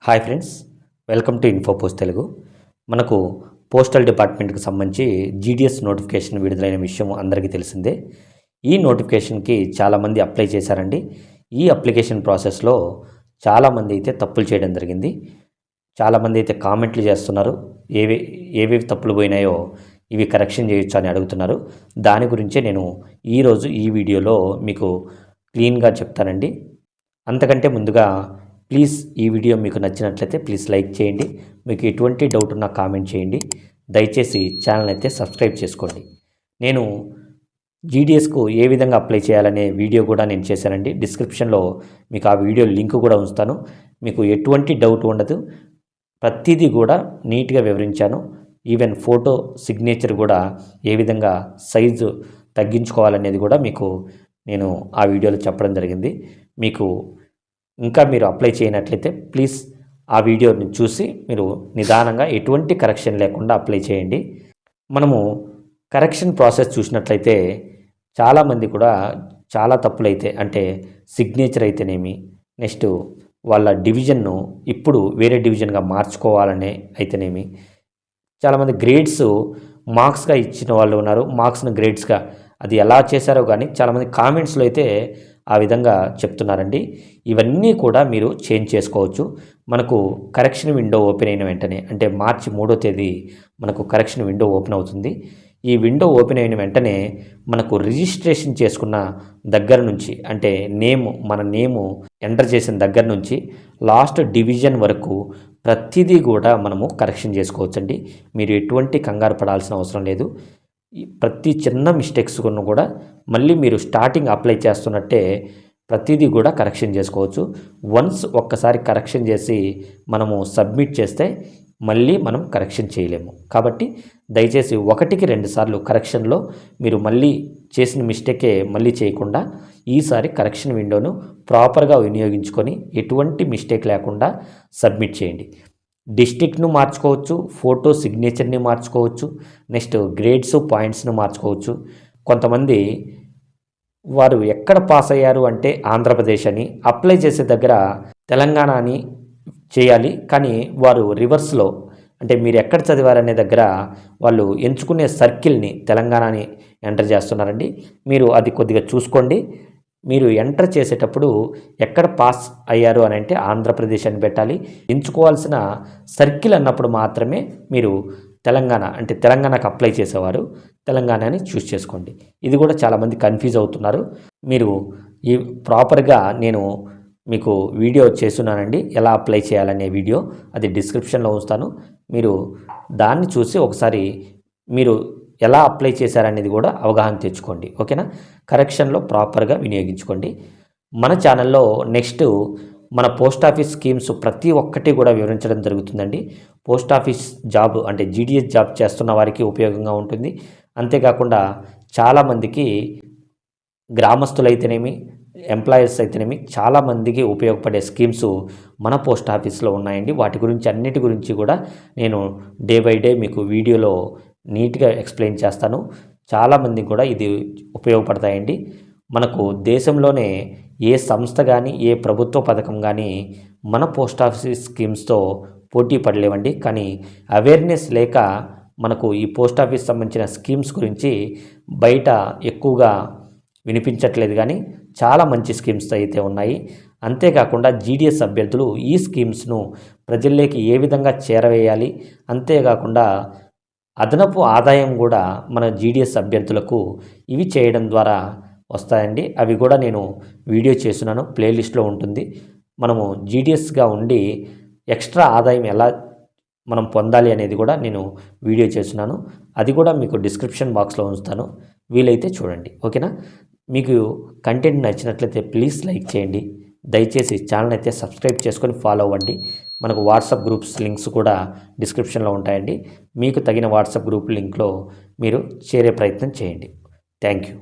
Hi friends, welcome to info post Telugu. మనకు postal డిపార్ట్మెంట్కి సంబంధించి జీడిఎస్ నోటిఫికేషన్ విడుదలైన విషయం అందరికీ తెలిసిందే. ఈ నోటిఫికేషన్కి చాలామంది అప్లై చేశారండి. ఈ అప్లికేషన్ ప్రాసెస్లో చాలామంది అయితే తప్పులు చేయడం జరిగింది. చాలామంది అయితే కామెంట్లు చేస్తున్నారు, ఏవేవి తప్పులు పోయినాయో ఇవి కరెక్షన్ చేయొచ్చు అని అడుగుతున్నారు. దాని గురించే నేను ఈరోజు ఈ వీడియోలో మీకు క్లీన్గా చెప్తానండి. అంతకంటే ముందుగా ప్లీజ్ ఈ వీడియో మీకు నచ్చినట్లయితే ప్లీజ్ లైక్ చేయండి. మీకు ఎటువంటి డౌట్ ఉన్నా కామెంట్ చేయండి. దయచేసి ఛానల్ అయితే సబ్స్క్రైబ్ చేసుకోండి. నేను జీడిఎస్కు ఏ విధంగా అప్లై చేయాలనే వీడియో కూడా నేను చేశానండి. డిస్క్రిప్షన్లో మీకు ఆ వీడియో లింక్ కూడా ఉంచుతాను. మీకు ఎటువంటి డౌట్ ఉండదు, ప్రతిదీ కూడా నీట్గా వివరించాను. ఈవెన్ ఫోటో సిగ్నేచర్ కూడా ఏ విధంగా సైజు తగ్గించుకోవాలనేది కూడా మీకు నేను ఆ వీడియోలో చెప్పడం జరిగింది. మీకు ఇంకా మీరు అప్లై చేయనట్లయితే ప్లీజ్ ఆ వీడియోని చూసి మీరు నిదానంగా ఎటువంటి కరెక్షన్ లేకుండా అప్లై చేయండి. మనము కరెక్షన్ ప్రాసెస్ చూసినట్లయితే చాలామంది కూడా చాలా తప్పులైతే, అంటే సిగ్నేచర్ అయితేనేమి, నెక్స్ట్ వాళ్ళ డివిజన్ను ఇప్పుడు వేరే డివిజన్గా మార్చుకోవాలనే అయితేనేమి, చాలామంది గ్రేడ్స్ మార్క్స్గా ఇచ్చిన వాళ్ళు ఉన్నారు, మార్క్స్ను గ్రేడ్స్గా అది ఎలా చేశారో కానీ చాలామంది కామెంట్స్లో అయితే ఆ విధంగా చెప్తున్నారండి. ఇవన్నీ కూడా మీరు చేంజ్ చేసుకోవచ్చు. మనకు కరెక్షన్ విండో ఓపెన్ అయిన వెంటనే, అంటే మార్చి 3వ తేదీ మనకు కరెక్షన్ విండో ఓపెన్ అవుతుంది. ఈ విండో ఓపెన్ అయిన వెంటనే మనకు రిజిస్ట్రేషన్ చేసుకున్న దగ్గర నుంచి, అంటే మన నేము ఎంటర్ చేసిన దగ్గర నుంచి లాస్ట్ డివిజన్ వరకు ప్రతిదీ కూడా మనము కరెక్షన్ చేసుకోవచ్చండి. మీరు ఎటువంటి కంగారు పడాల్సిన అవసరం లేదు. ప్రతి చిన్న మిస్టేక్స్ కూడా మళ్ళీ మీరు స్టార్టింగ్ అప్లై చేస్తున్నట్టే ప్రతిదీ కూడా కరెక్షన్ చేసుకోవచ్చు. వన్స్ ఒక్కసారి కరెక్షన్ చేసి మనము సబ్మిట్ చేస్తే మళ్ళీ మనం కరెక్షన్ చేయలేము. కాబట్టి దయచేసి 1కి 2 సార్లు కరెక్షన్లో మీరు మళ్ళీ చేసిన మిస్టేకే మళ్ళీ చేయకుండా ఈసారి కరెక్షన్ విండోను ప్రాపర్గా వినియోగించుకొని ఎటువంటి మిస్టేక్ లేకుండా సబ్మిట్ చేయండి. డిస్ట్రిక్ట్ను మార్చుకోవచ్చు, ఫోటో సిగ్నేచర్ని మార్చుకోవచ్చు, నెక్స్ట్ గ్రేడ్స్ పాయింట్స్ను మార్చుకోవచ్చు. కొంతమంది వారు ఎక్కడ పాస్ అయ్యారు అంటే ఆంధ్రప్రదేశ్ అని అప్లై చేసే దగ్గర తెలంగాణ అని చేయాలి, కానీ వారు రివర్స్లో, అంటే మీరు ఎక్కడ చదివారనే దగ్గర వాళ్ళు ఎంచుకునే సర్కిల్ని తెలంగాణ అని ఎంటర్ చేస్తున్నారండి. మీరు అది కొద్దిగా చూసుకోండి. మీరు ఎంటర్ చేసేటప్పుడు ఎక్కడ పాస్ అయ్యారు అని అంటే ఆంధ్రప్రదేశ్ అని పెట్టాలి. ఎంచుకోవాల్సిన సర్కిల్ అన్నప్పుడు మాత్రమే మీరు తెలంగాణ, అంటే తెలంగాణకు అప్లై చేసేవారు తెలంగాణ అని చూస్ చేసుకోండి. ఇది కూడా చాలామంది కన్ఫ్యూజ్ అవుతున్నారు. మీరు ఈ ప్రాపర్గా నేను మీకు వీడియో చేస్తున్నానండి, ఎలా అప్లై చేయాలనే వీడియో, అది డిస్క్రిప్షన్లో ఉంచుతాను. మీరు దాన్ని చూసి ఒకసారి మీరు ఎలా అప్లై చేశారనేది కూడా అవగాహన తెచ్చుకోండి. ఓకేనా? కరెక్షన్లో ప్రాపర్గా వినియోగించుకోండి. మన ఛానల్లో నెక్స్ట్ మన పోస్ట్ ఆఫీస్ స్కీమ్స్ ప్రతి ఒక్కటి కూడా వివరించడం జరుగుతుందండి. పోస్ట్ ఆఫీస్ జాబ్, అంటే జీడిఎస్ జాబ్ చేస్తున్న వారికి ఉపయోగంగా ఉంటుంది. అంతేకాకుండా చాలామందికి గ్రామస్తులైతేనేమి, ఎంప్లాయర్స్ అయితేనేమి చాలామందికి ఉపయోగపడే స్కీమ్స్ మన పోస్ట్ ఆఫీస్లో ఉన్నాయండి. వాటి గురించి అన్నిటి గురించి కూడా నేను డే బై డే మీకు వీడియోలో నీట్గా ఎక్స్ప్లెయిన్ చేస్తాను. చాలామందికి కూడా ఇది ఉపయోగపడతాయండి. మనకు దేశంలోనే ఏ సంస్థ కానీ ఏ ప్రభుత్వ పథకం కానీ మన పోస్ట్ ఆఫీస్ స్కీమ్స్తో పోటీ పడలేవండి. కానీ అవేర్నెస్ లేక మనకు ఈ పోస్ట్ ఆఫీస్ సంబంధించిన స్కీమ్స్ గురించి బయట ఎక్కువగా వినిపించట్లేదు, కానీ చాలా మంచి స్కీమ్స్ అయితే ఉన్నాయి. అంతేకాకుండా జీడిఎస్ అభ్యర్థులు ఈ స్కీమ్స్ను ప్రజల్లోకి ఏ విధంగా చేరవేయాలి, అంతేకాకుండా అదనపు ఆదాయం కూడా మన జీడిఎస్ అభ్యర్థులకు ఇవి చేయడం ద్వారా వస్తాయండి. అవి కూడా నేను వీడియో చేస్తున్నాను, ప్లేలిస్ట్లో ఉంటుంది. మనము జీడిఎస్గా ఉండి ఎక్స్ట్రా ఆదాయం ఎలా మనం పొందాలి అనేది కూడా నేను వీడియో చేస్తున్నాను. అది కూడా మీకు డిస్క్రిప్షన్ బాక్స్లో ఉంచుతాను, వీలైతే చూడండి. ఓకేనా? మీకు కంటెంట్ నచ్చినట్లయితే ప్లీజ్ లైక్ చేయండి. దయచేసి ఛానల్ అయితే సబ్స్క్రైబ్ చేసుకొని ఫాలో అవ్వండి. మనకు వాట్సాప్ గ్రూప్స్ లింక్స్ కూడా డిస్క్రిప్షన్లో ఉంటాయండి. మీకు తగిన వాట్సాప్ గ్రూప్ లింక్లో మీరు చేరే ప్రయత్నం చేయండి. Thank you.